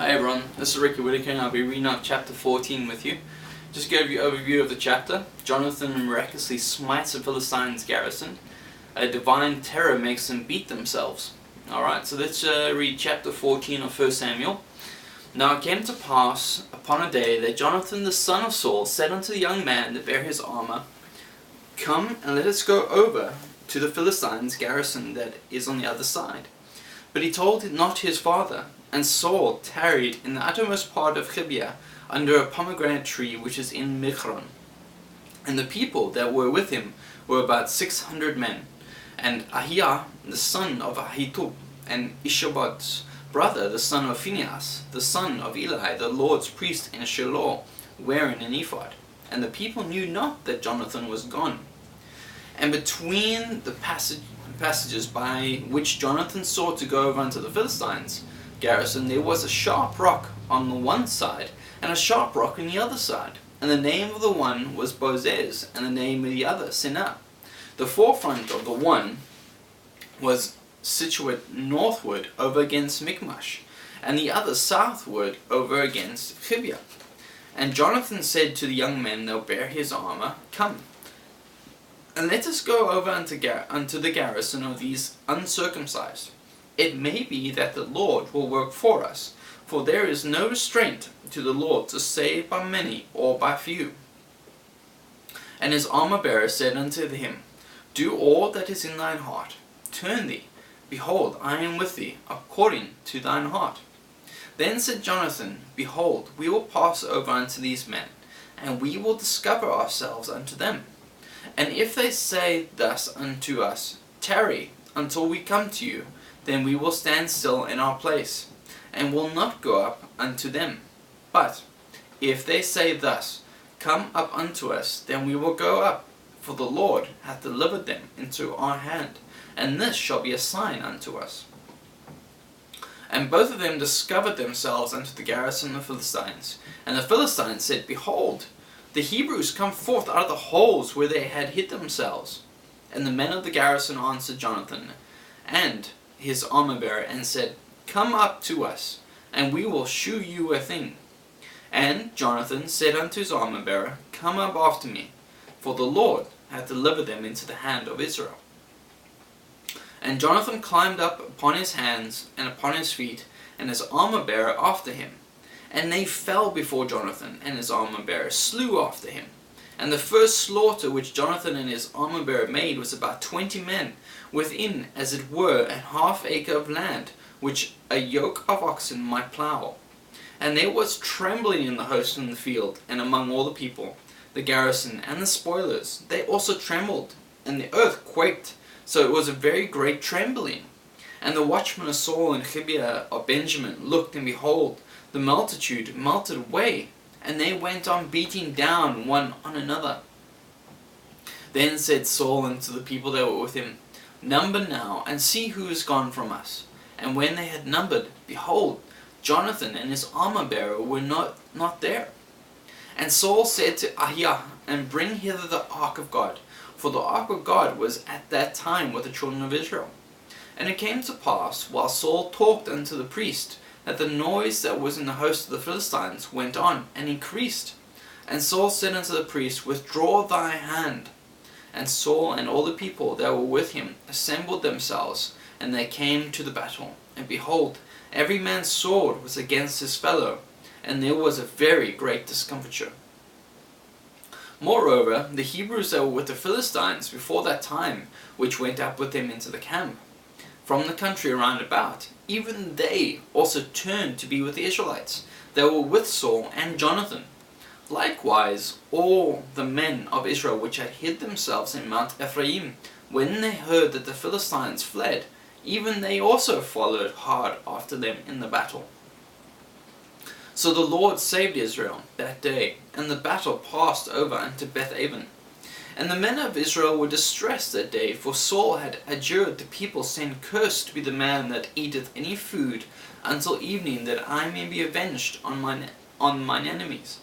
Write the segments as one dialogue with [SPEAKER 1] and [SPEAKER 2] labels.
[SPEAKER 1] Hi everyone, this is Ricky Whitaker and I'll be reading out chapter 14 with you. Just to give you an overview of the chapter. Jonathan miraculously smites the Philistines' garrison. A divine terror makes them beat themselves. Alright, so let's read chapter 14 of 1 Samuel. Now it came to pass upon a day that Jonathan the son of Saul said unto the young man that bare his armour, Come and let us go over to the Philistines' garrison that is on the other side. But he told not his father. And Saul tarried in the uttermost part of Gibeah under a pomegranate tree which is in Migron. And the people that were with him were about 600 men. And Ahiah the son of Ahitub, and Ishabod's brother the son of Phinehas, the son of Eli, the Lord's priest in Shiloh, wearing an ephod. And the people knew not that Jonathan was gone. And between the passages by which Jonathan sought to go over unto the Philistines' garrison, there was a sharp rock on the one side, and a sharp rock on the other side. And the name of the one was Bozez, and the name of the other Sinah. The forefront of the one was situate northward over against Michmash, and the other southward over against Gibeah. And Jonathan said to the young men that bare his armour, Come, and let us go over unto the garrison of these uncircumcised. It may be that the Lord will work for us, for there is no restraint to the Lord to save by many or by few. And his armour-bearer said unto him, Do all that is in thine heart. Turn thee, behold, I am with thee, according to thine heart. Then said Jonathan, Behold, we will pass over unto these men, and we will discover ourselves unto them. And if they say thus unto us, Tarry until we come to you, then we will stand still in our place, and will not go up unto them. But if they say thus, Come up unto us, then we will go up, for the Lord hath delivered them into our hand, and this shall be a sign unto us. And both of them discovered themselves unto the garrison of the Philistines. And the Philistines said, Behold, the Hebrews come forth out of the holes where they had hid themselves. And the men of the garrison answered Jonathan and his armour-bearer, and said, Come up to us, and we will shew you a thing. And Jonathan said unto his armour-bearer, Come up after me, for the Lord hath delivered them into the hand of Israel. And Jonathan climbed up upon his hands and upon his feet, and his armour-bearer after him. And they fell before Jonathan, and his armour-bearer slew after him. And the first slaughter which Jonathan and his armour-bearer made was about 20 men, within, as it were, an half acre of land, which a yoke of oxen might plough. And there was trembling in the host in the field, and among all the people, the garrison and the spoilers. They also trembled, and the earth quaked, so it was a very great trembling. And the watchmen of Saul and Gibeah of Benjamin looked, and behold, the multitude melted away, and they went on beating down one on another. Then said Saul unto the people that were with him, Number now, and see who is gone from us. And when they had numbered, behold, Jonathan and his armour-bearer were not there. And Saul said to Ahiah, And bring hither the ark of God, for the ark of God was at that time with the children of Israel. And it came to pass, while Saul talked unto the priest, that the noise that was in the host of the Philistines went on and increased. And Saul said unto the priest, Withdraw thy hand. And Saul and all the people that were with him assembled themselves, and they came to the battle. And behold, every man's sword was against his fellow, and there was a very great discomfiture. Moreover, the Hebrews that were with the Philistines before that time, which went up with them into the camp, from the country around about, even they also turned to be with the Israelites that were with Saul and Jonathan. Likewise, all the men of Israel which had hid themselves in Mount Ephraim, when they heard that the Philistines fled, even they also followed hard after them in the battle. So the Lord saved Israel that day, and the battle passed over unto Beth-aven. And the men of Israel were distressed that day, for Saul had adjured the people, saying, Cursed be the man that eateth any food until evening, that I may be avenged on mine enemies.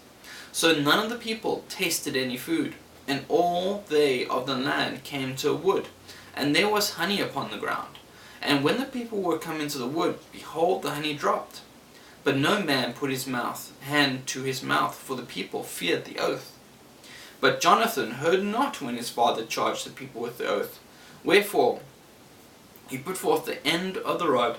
[SPEAKER 1] So none of the people tasted any food, and all they of the land came to a wood, and there was honey upon the ground. And when the people were come into the wood, behold, the honey dropped. But no man put his hand to his mouth, for the people feared the oath. But Jonathan heard not when his father charged the people with the oath. Wherefore he put forth the end of the rod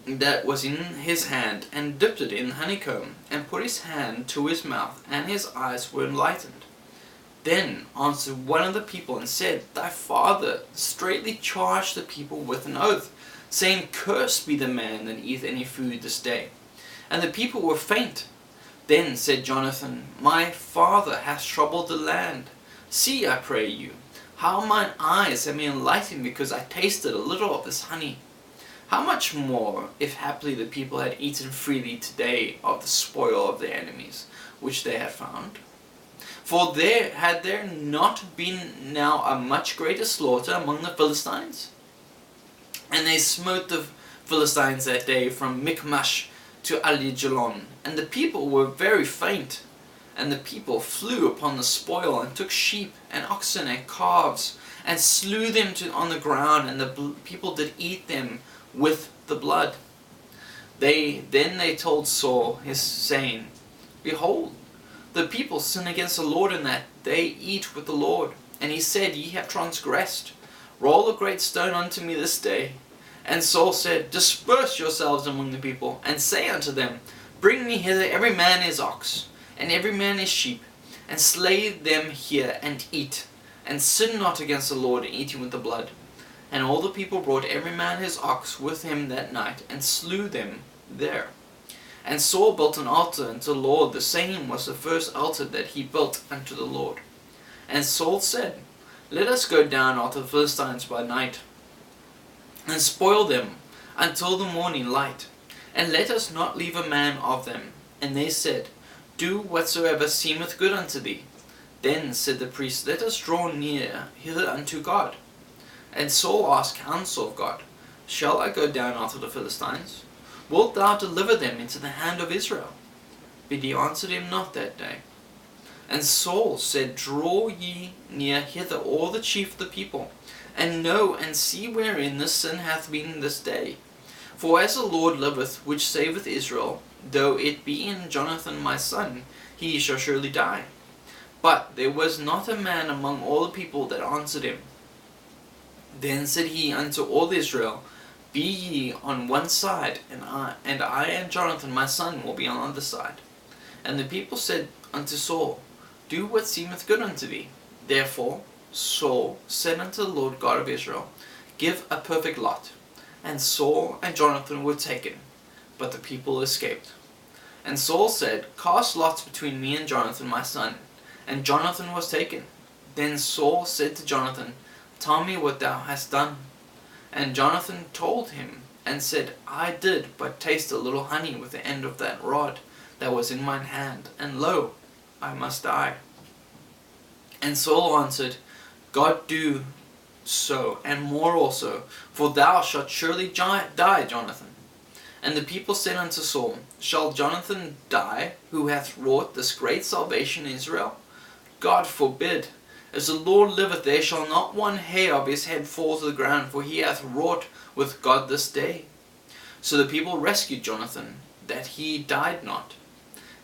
[SPEAKER 1] that was in his hand, and dipped it in honeycomb, and put his hand to his mouth, and his eyes were enlightened. Then answered one of the people, and said, Thy father straitly charged the people with an oath, saying, Cursed be the man that eateth any food this day. And the people were faint. Then said Jonathan, My father hath troubled the land. See, I pray you, how mine eyes have been enlightened, because I tasted a little of this honey. How much more, if haply the people had eaten freely today of the spoil of their enemies, which they had found? For had there not been now a much greater slaughter among the Philistines? And they smote the Philistines that day from Michmash to Aijalon, and the people were very faint. And the people flew upon the spoil, and took sheep, and oxen, and calves, and slew them on the ground, and the people did eat them with the blood. Then they told Saul, saying, Behold, the people sin against the Lord, in that they eat with the Lord. And he said, Ye have transgressed. Roll a great stone unto me this day. And Saul said, Disperse yourselves among the people, and say unto them, Bring me hither every man his ox, and every man his sheep, and slay them here, and eat, and sin not against the Lord in eating with the blood. And all the people brought every man his ox with him that night, and slew them there. And Saul built an altar unto the Lord. The same was the first altar that he built unto the Lord. And Saul said, Let us go down after the Philistines by night, and spoil them until the morning light, and let us not leave a man of them. And they said, Do whatsoever seemeth good unto thee. Then said the priest, Let us draw near hither unto God. And Saul asked counsel of God, Shall I go down after the Philistines? Wilt thou deliver them into the hand of Israel? But he answered him not that day. And Saul said, Draw ye near hither all the chief of the people, and know and see wherein this sin hath been this day. For as the Lord liveth, which saveth Israel, though it be in Jonathan my son, he shall surely die. But there was not a man among all the people that answered him. Then said he unto all Israel, Be ye on one side, and I and Jonathan my son will be on the other side. And the people said unto Saul, Do what seemeth good unto thee. Therefore Saul said unto the Lord God of Israel, Give a perfect lot. And Saul and Jonathan were taken, but the people escaped. And Saul said, Cast lots between me and Jonathan my son. And Jonathan was taken. Then Saul said to Jonathan, Tell me what thou hast done. And Jonathan told him, and said, I did but taste a little honey with the end of that rod that was in mine hand, and lo, I must die. And Saul answered, God do so, and more also, for thou shalt surely die, Jonathan. And the people said unto Saul, Shall Jonathan die, who hath wrought this great salvation in Israel? God forbid. As the Lord liveth, there shall not one hair of his head fall to the ground, for he hath wrought with God this day. So the people rescued Jonathan, that he died not.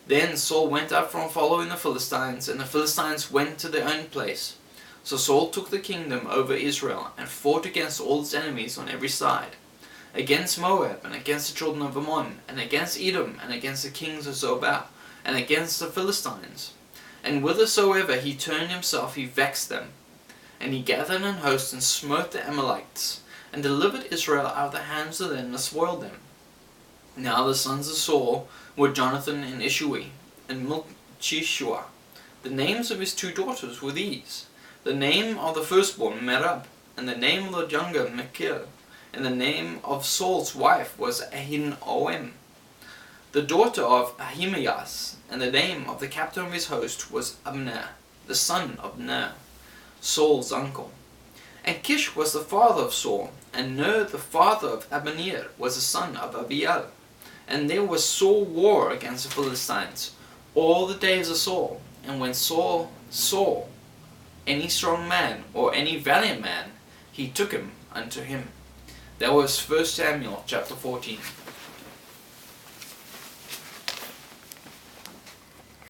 [SPEAKER 1] Then Saul went up from following the Philistines, and the Philistines went to their own place. So Saul took the kingdom over Israel, and fought against all his enemies on every side, against Moab, and against the children of Ammon, and against Edom, and against the kings of Zobah, and against the Philistines. And whithersoever he turned himself, he vexed them. And he gathered an host, and smote the Amalekites, and delivered Israel out of the hands of them that spoiled them. Now the sons of Saul were Jonathan and Ishui, and Malchishua. The names of his two daughters were these: the name of the firstborn Merab, and the name of the younger Michal, and the name of Saul's wife was Ahinoam, the daughter of Ahimaaz, and the name of the captain of his host was Abner, the son of Ner, Saul's uncle. And Kish was the father of Saul, and Ner the father of Abner was the son of Abiel. And there was sore war against the Philistines all the days of Saul. And when Saul saw any strong man or any valiant man, he took him unto him. That was 1 Samuel chapter 14.